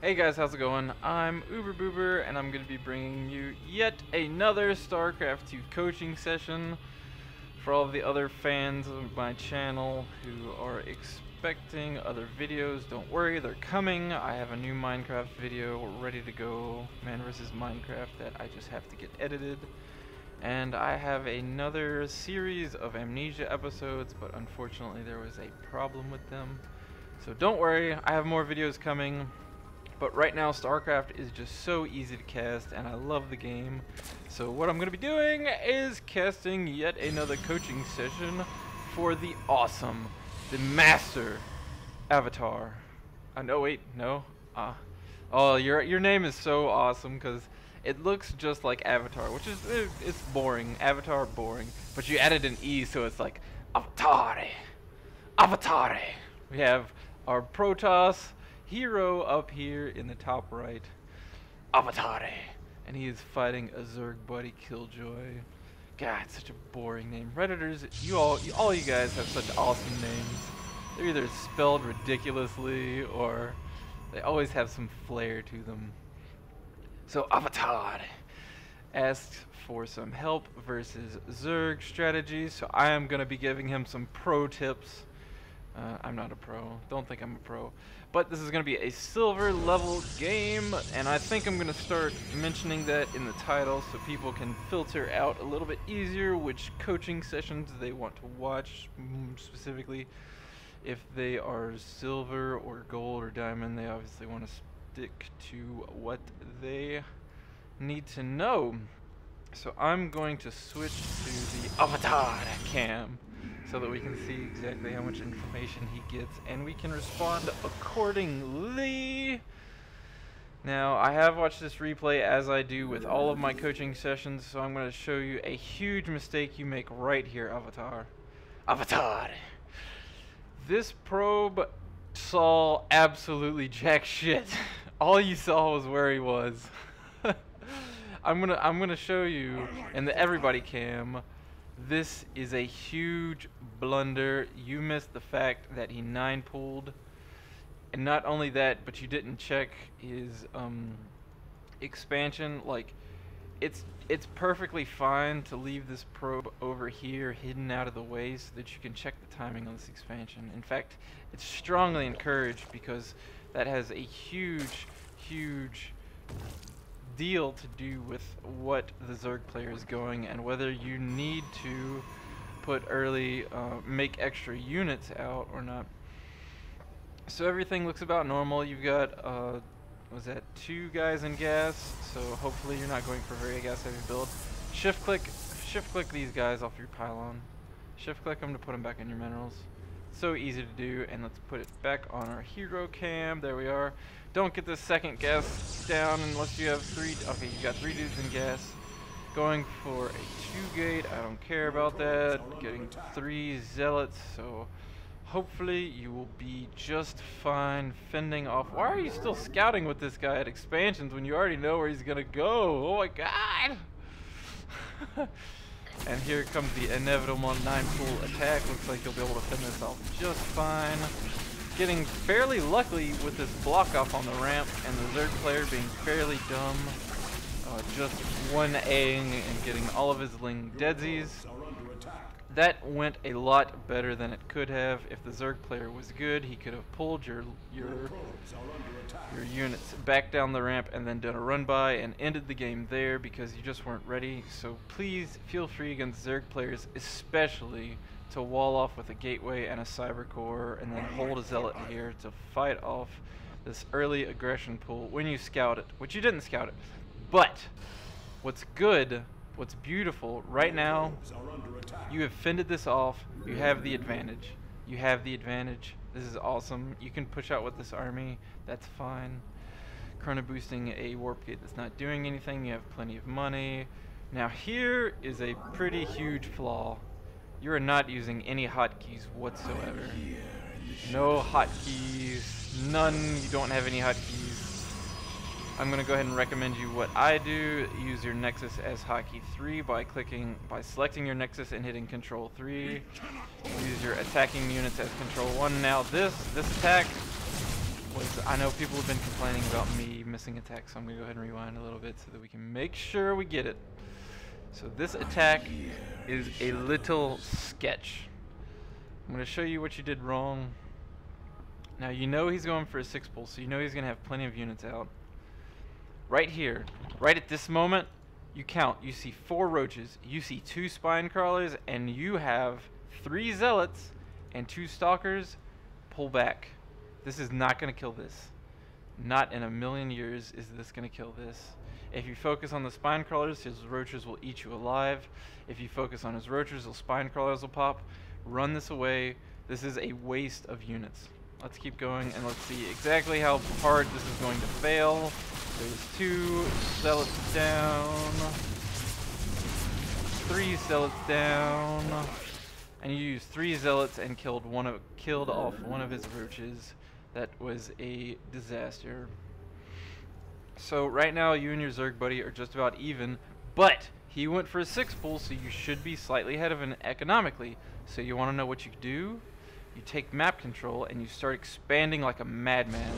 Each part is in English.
Hey guys, how's it going? I'm Oober and I'm going to be bringing you yet another StarCraft 2 coaching session. For all of the other fans of my channel who are expecting other videos, don't worry, they're coming. I have a new Minecraft video ready to go, Man vs. Minecraft, that I just have to get edited. And I have another series of Amnesia episodes, but unfortunately there was a problem with them. So don't worry, I have more videos coming. But right now, StarCraft is just so easy to cast, and I love the game. So what I'm going to be doing is casting yet another coaching session for the awesome, the master Avatar. No, wait, no. Oh, your name is so awesome because it looks just like Avatar, which is it's boring. Avatar boring, but you added an E, so it's like Avatare, Avatare. We have our Protoss hero up here in the top right, Avatare, and he is fighting a Zerg buddy Killjoy. God, such a boring name. Redditors, all you guys have such awesome names. They're either spelled ridiculously or they always have some flair to them. So Avatare asked for some help versus Zerg strategies, so I am gonna be giving him some pro tips. I'm not a pro. Don't think I'm a pro. But this is going to be a silver level game, and I think I'm going to start mentioning that in the title so people can filter out a little bit easier which coaching sessions they want to watch. Specifically, if they are silver or gold or diamond, they obviously want to stick to what they need to know. So I'm going to switch to the Avatare cam, so that we can see exactly how much information he gets and we can respond accordingly. Now, I have watched this replay as I do with all of my coaching sessions, so I'm going to show you a huge mistake you make right here, Avatar. Avatare. This probe saw absolutely jack shit. All you saw was where he was. I'm gonna show you in the everybody cam. This is a huge blunder. You missed the fact that he 9-pulled, and not only that, but you didn't check his expansion. Like, it's perfectly fine to leave this probe over here hidden out of the way so that you can check the timing on this expansion. In fact, it's strongly encouraged because that has a huge deal to do with what the Zerg player is going and whether you need to put early make extra units out or not. So everything looks about normal. You've got was that 2 guys in gas, so hopefully you're not going for very gas heavy build. Shift click these guys off your pylon. Shift click them to put them back in your minerals. So easy to do, and let's put it back on our hero cam. There we are. Don't get the second gas down unless you have 3. Okay, you got 3 dudes in gas. Going for a 2-gate. I don't care about that. Getting 3 zealots, so hopefully you will be just fine fending off. Why are you still scouting with this guy at expansions when you already know where he's gonna go? Oh my god! And here comes the inevitable 9-pull attack. Looks like you'll be able to fend this off just fine. Getting fairly lucky with this block off on the ramp, and the Zerg player being fairly dumb. Just 1-Aing and getting all of his Ling deadsies. That went a lot better than it could have. If the Zerg player was good, he could have pulled your units back down the ramp and then done a run by and ended the game there because you just weren't ready. So please feel free against Zerg players, especially, to wall off with a gateway and a cyber core and then hold a zealot here to fight off this early aggression pull when you scout it, which you didn't scout it. But what's good, what's beautiful right now, you have fended this off. You have the advantage. You have the advantage. This is awesome. You can push out with this army. That's fine. Chrono boosting a warp gate that's not doing anything. You have plenty of money. Now here is a pretty huge flaw. You are not using any hotkeys whatsoever. No hotkeys. None. You don't have any hotkeys. I'm going to go ahead and recommend you what I do. Use your Nexus as hotkey 3 by selecting your Nexus and hitting Control 3. Use your attacking units as Control 1. Now this attack was, I know people have been complaining about me missing attacks, so I'm going to go ahead and rewind a little bit so that we can make sure we get it. So this attack is a little sketch. I'm going to show you what you did wrong. Now you know he's going for a 6 pull, so you know he's going to have plenty of units out. Right here, right at this moment, you count. You see 4 roaches, you see 2 spine crawlers, and you have 3 zealots and 2 stalkers. Pull back. This is not going to kill this. Not in a million years is this going to kill this. If you focus on the spine crawlers, his roaches will eat you alive. If you focus on his roaches, those spine crawlers will pop. Run this away. This is a waste of units. Let's keep going and let's see exactly how hard this is going to fail. There's 2 zealots down. 3 zealots down. And you used 3 zealots and killed off one of his roaches. That was a disaster. So right now you and your Zerg buddy are just about even, but he went for a 6 pull, so you should be slightly ahead of him economically. So you want to know what you do? You take map control and you start expanding like a madman.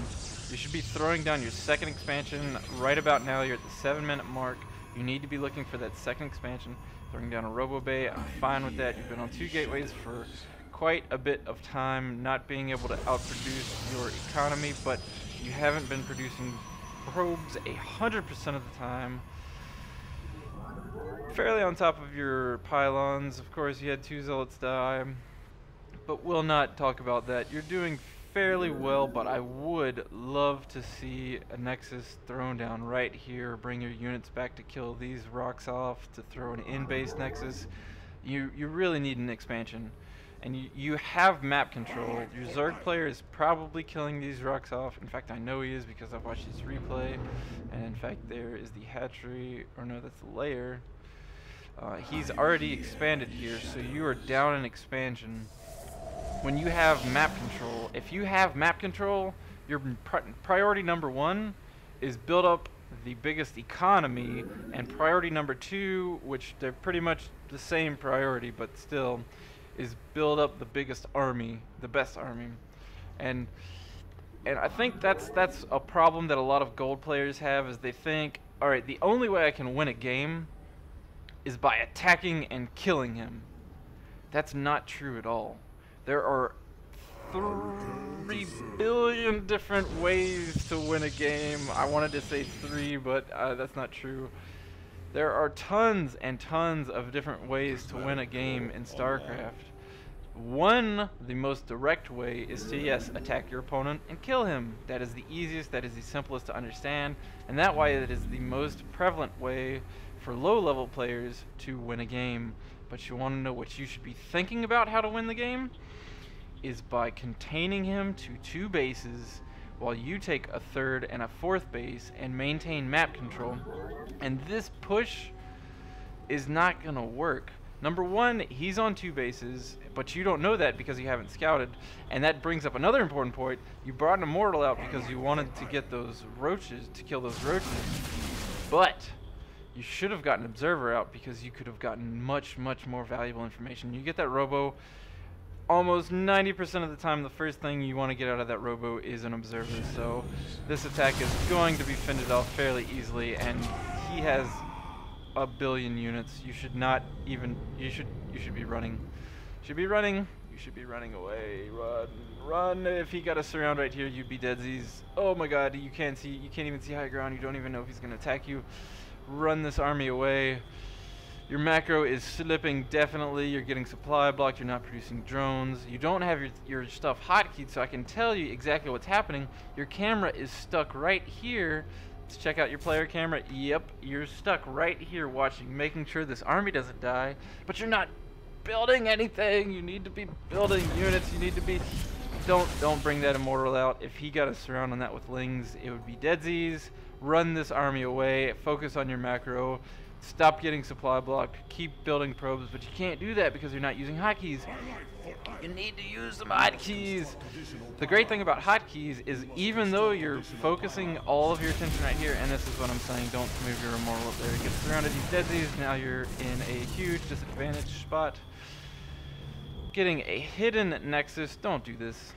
You should be throwing down your 2nd expansion right about now. You're at the 7-minute mark. You need to be looking for that 2nd expansion. Throwing down a Robo Bay, I'm fine with that. You've been on 2 gateways for quite a bit of time, not being able to outproduce your economy, but you haven't been producing probes 100% of the time. Fairly on top of your pylons. Of course, you had 2 zealots die, but we'll not talk about that. You're doing fairly well, but I would love to see a Nexus thrown down right here. Bring your units back to kill these rocks off, to throw an in-base Nexus. You really need an expansion. And you have map control. Your Zerg player is probably killing these rocks off. In fact, I know he is because I've watched his replay. And in fact, there is the hatchery, or no, that's the lair. He's already expanded here, so you are down in expansion. When you have map control, if you have map control, your priority number 1 is build up the biggest economy, and priority number 2, which they're pretty much the same priority, but still, is build up the biggest army, the best army. And I think that's a problem that a lot of gold players have, is they think, alright, the only way I can win a game is by attacking and killing him. That's not true at all. There are 3 billion different ways to win a game. I wanted to say 3, but that's not true. There are tons and tons of different ways to win a game in StarCraft. One, the most direct way, is to, yes, attack your opponent and kill him. That is the easiest, that is the simplest to understand, and that way it is the most prevalent way for low-level players to win a game. But you want to know what you should be thinking about how to win the game? Is by containing him to 2 bases while you take a 3rd and a 4th base and maintain map control. And this push is not going to work. Number 1, he's on 2 bases, but you don't know that because you haven't scouted. And that brings up another important point. You brought an Immortal out because you wanted to get those roaches, to kill those roaches. But you should have gotten Observer out because you could have gotten much, much more valuable information. You get that Robo, almost 90% of the time, the first thing you want to get out of that Robo is an Observer. So this attack is going to be fended off fairly easily, and he has a billion units. You should not even, you should be running. You should be running away. Run. If he got a surround right here, you'd be deadsies. Oh my god, you can't even see high ground. You don't even know if he's going to attack you. Run this army away. Your macro is slipping, definitely. You're getting supply blocked. You're not producing drones. You don't have your stuff hotkeyed, so I can tell you exactly what's happening. Your camera is stuck right here. Let's check out your player camera. Yep, you're stuck right here watching, making sure this army doesn't die. But you're not building anything. You need to be building units. You need to be... Don't bring that Immortal out. If he got a surround on that with Lings, it would be deadsies. Run this army away. Focus on your macro. Stop getting supply blocked. Keep building probes, but you can't do that because you're not using hotkeys. You need to use some hotkeys. The great thing about hotkeys is even though you're focusing all of your attention right here, and this is what I'm saying, don't move your Immortal up there. Get surrounded, use deadsies. Now you're in a huge disadvantage spot. Getting a hidden Nexus, don't do this.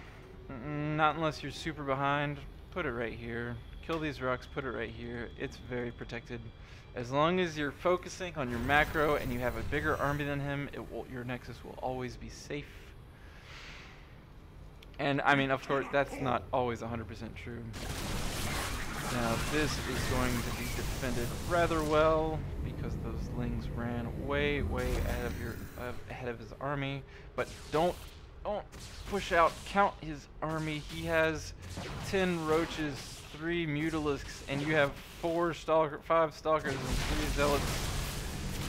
Not unless you're super behind. Put it right here. Kill these rocks, put it right here. It's very protected. As long as you're focusing on your macro and you have a bigger army than him, your Nexus will always be safe. And I mean, of course, that's not always 100% true. Now this is going to be defended rather well because those lings ran way ahead of his army. But don't push out. Count his army. He has 10 roaches, 3 mutalisks, and you have 5 stalkers and 3 zealots.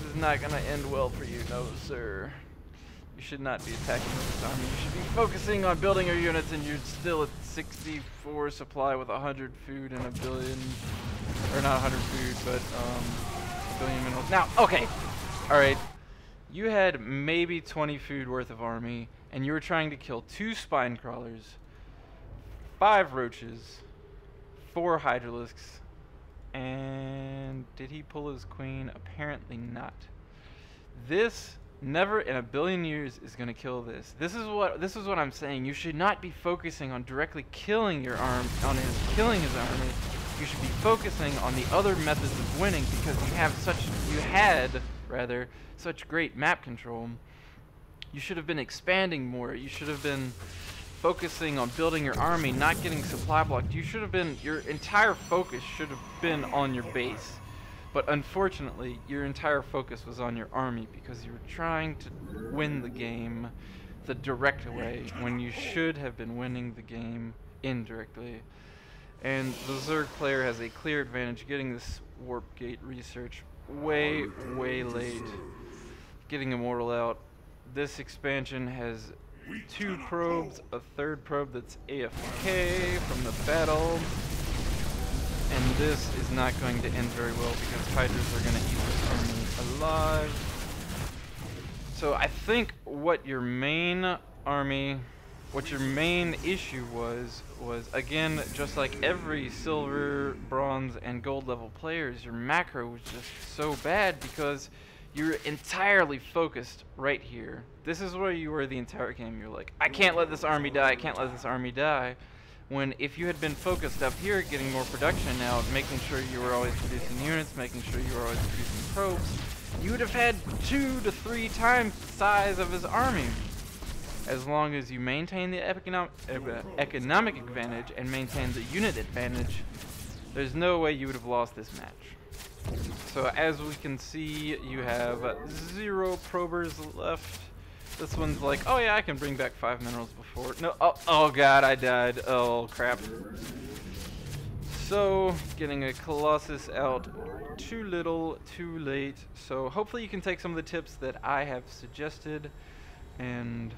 This is not gonna end well for you, no sir. You should not be attacking with this army. You should be focusing on building your units, and you're still at 64 supply with 100 food and a billion, or not 100 food, but a billion minerals. Now, okay, all right. You had maybe 20 food worth of army, and you were trying to kill 2 spine crawlers, 5 roaches, 4 hydralisks, and did he pull his queen? Apparently not. This never in a billion years is going to kill this. This is what I'm saying. You should not be focusing on directly killing his army. You should be focusing on the other methods of winning because you had such great map control. You should have been expanding more. You should have been focusing on building your army, not getting supply blocked. Your entire focus should have been on your base. But unfortunately, your entire focus was on your army because you were trying to win the game the direct way when you should have been winning the game indirectly. And the Zerg player has a clear advantage getting this warp gate research way late. Getting Immortal out. This expansion has 2 probes, a 3rd probe that's AFK from the battle. And this is not going to end very well because Hydras are going to eat this army alive. So I think what your main issue was again, just like every silver, bronze, and gold level players, your macro was just so bad because you're entirely focused right here. This is where you were the entire game. You're like, I can't let this army die, I can't let this army die. When if you had been focused up here, getting more production out, making sure you were always producing units, making sure you were always producing probes, you would have had 2 to 3 times the size of his army. As long as you maintain the economic advantage and maintain the unit advantage, there's no way you would have lost this match. So as we can see, you have 0 probers left. This one's like, oh yeah, I can bring back 5 minerals before. No, oh god, I died. Oh crap. So, getting a Colossus out too little, too late. So hopefully you can take some of the tips that I have suggested and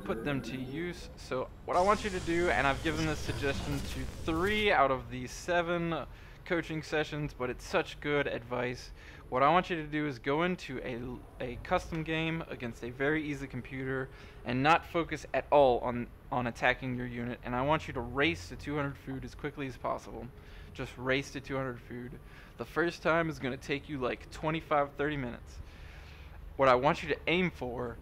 put them to use. So what I want you to do, and I've given this suggestion to 3 out of the 7 coaching sessions, but it's such good advice. What I want you to do is go into a custom game against a very easy computer and not focus at all on attacking your unit. And I want you to race to 200 food as quickly as possible. Just race to 200 food. The first time is going to take you like 25-30 minutes. What I want you to aim for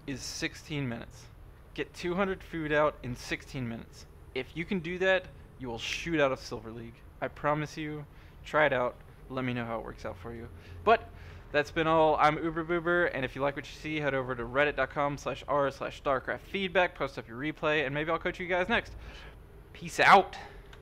is 16 minutes. Get 200 food out in 16 minutes. If you can do that, you will shoot out of Silver League. I promise you. Try it out. Let me know how it works out for you. But that's been all. I'm OoberBoober, and if you like what you see, head over to reddit.com/r/StarCraftFeedback, post up your replay, and maybe I'll coach you guys next. Peace out.